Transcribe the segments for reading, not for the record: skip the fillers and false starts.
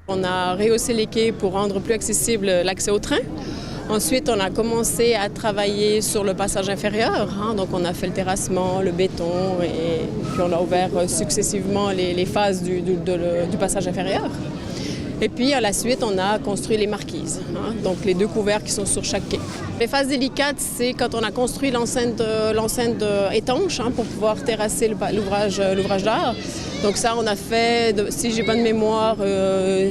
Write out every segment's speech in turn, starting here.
On a rehaussé les quais pour rendre plus accessible l'accès au train. Ensuite, on a commencé à travailler sur le passage inférieur. Donc, on a fait le terrassement, le béton et puis on a ouvert successivement les phases du passage inférieur. Et puis, à la suite, on a construit les marquises, donc les 2 couverts qui sont sur chaque quai. Les phases délicates, c'est quand on a construit l'enceinte étanche pour pouvoir terrasser l'ouvrage d'art. Donc ça, on a fait, si j'ai bonne mémoire,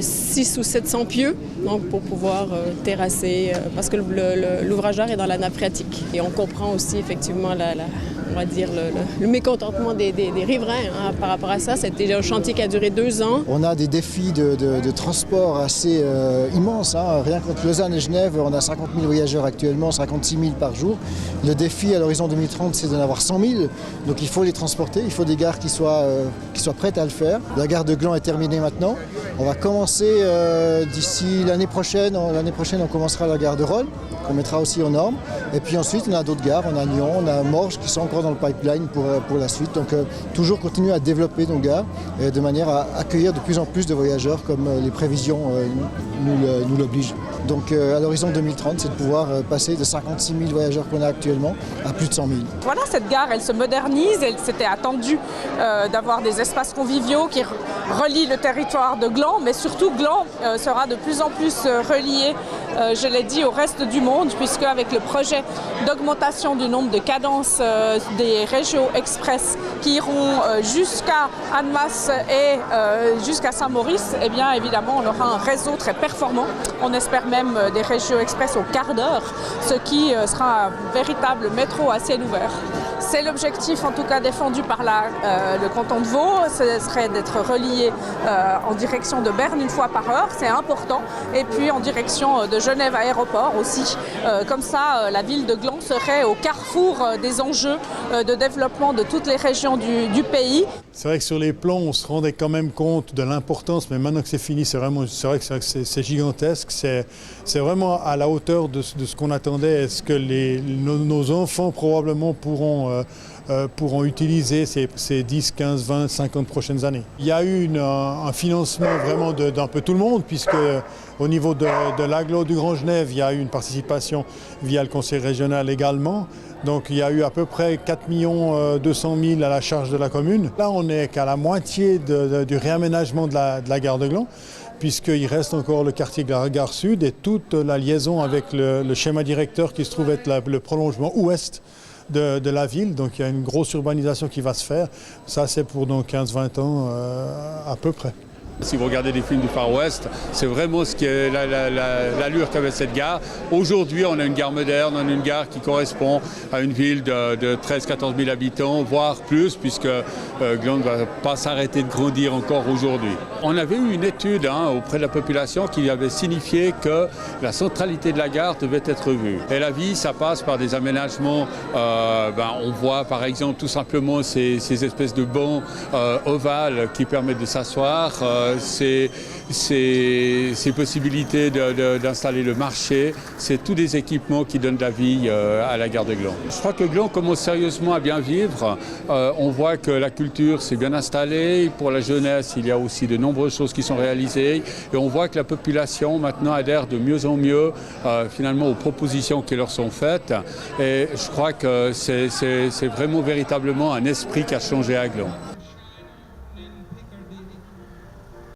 600 ou 700 pieux donc pour pouvoir terrasser, parce que l'ouvrage d'art est dans la nappe phréatique. Et on comprend aussi effectivement on va dire le mécontentement des riverains par rapport à ça. C'était un chantier qui a duré 2 ans. On a des défis de transport assez immenses. Rien qu'entre Lausanne et Genève, on a 50 000 voyageurs actuellement, 56 000 par jour. Le défi à l'horizon 2030, c'est d'en avoir 100 000. Donc il faut les transporter, il faut des gares qui soient prêtes à le faire. La gare de Gland est terminée maintenant. On va commencer d'ici l'année prochaine. L'année prochaine, on commencera la gare de Rolle, qu'on mettra aussi aux normes. Et puis ensuite, on a d'autres gares. On a Nyon, on a Morges qui sont encore dans le pipeline pour la suite. Donc toujours continuer à développer nos gares de manière à accueillir de plus en plus de voyageurs comme les prévisions nous l'obligent. Donc à l'horizon 2030, c'est de pouvoir passer de 56 000 voyageurs qu'on a actuellement à plus de 100 000. Voilà, cette gare, elle se modernise. Elle s'était attendue d'avoir des espaces conviviaux qui relient le territoire de Gland, mais surtout Gland sera de plus en plus relié, je l'ai dit, au reste du monde, puisque avec le projet d'augmentation du nombre de cadences des régios express qui iront jusqu'à Annemasse et jusqu'à Saint-Maurice, eh bien évidemment on aura un réseau très performant. On espère même des régios express au quart d'heure, ce qui sera un véritable métro à ciel ouvert. C'est l'objectif en tout cas défendu par le canton de Vaud, ce serait d'être relié en direction de Berne une fois par heure, c'est important, et puis en direction de Genève aéroport aussi. Comme ça, la ville de Gland serait au carrefour des enjeux de développement de toutes les régions du pays. C'est vrai que sur les plans, on se rendait quand même compte de l'importance, mais maintenant que c'est fini, c'est vrai que c'est gigantesque. C'est vraiment à la hauteur de ce qu'on attendait. Est-ce que nos enfants probablement pourront utiliser ces 10, 15, 20, 50 prochaines années. Il y a eu un financement vraiment d'un peu tout le monde, puisque au niveau de l'agglo du Grand Genève, il y a eu une participation via le conseil régional également. Donc il y a eu à peu près 4 200 000 à la charge de la commune. Là, on n'est qu'à la moitié du réaménagement de la gare de Gland, puisqu'il reste encore le quartier Gare Sud et toute la liaison avec le schéma directeur qui se trouve être le prolongement ouest de la ville. Donc il y a une grosse urbanisation qui va se faire. Ça, c'est pour 15-20 ans à peu près. Si vous regardez des films du Far West, c'est vraiment ce qui est l'allure qu'avait cette gare. Aujourd'hui, on a une gare moderne, on a une gare qui correspond à une ville de 13-14 000 habitants, voire plus, puisque Gland ne va pas s'arrêter de grandir encore aujourd'hui. On avait eu une étude auprès de la population qui avait signifié que la centralité de la gare devait être vue. Et la vie, ça passe par des aménagements. On voit par exemple tout simplement ces espèces de bancs ovales qui permettent de s'asseoir. Ces possibilités d'installer le marché, c'est tous des équipements qui donnent de la vie à la gare de Gland. Je crois que Gland commence sérieusement à bien vivre. On voit que la culture s'est bien installée. Pour la jeunesse, il y a aussi de nombreuses choses qui sont réalisées. Et on voit que la population maintenant adhère de mieux en mieux finalement aux propositions qui leur sont faites. Et je crois que c'est vraiment véritablement un esprit qui a changé à Gland.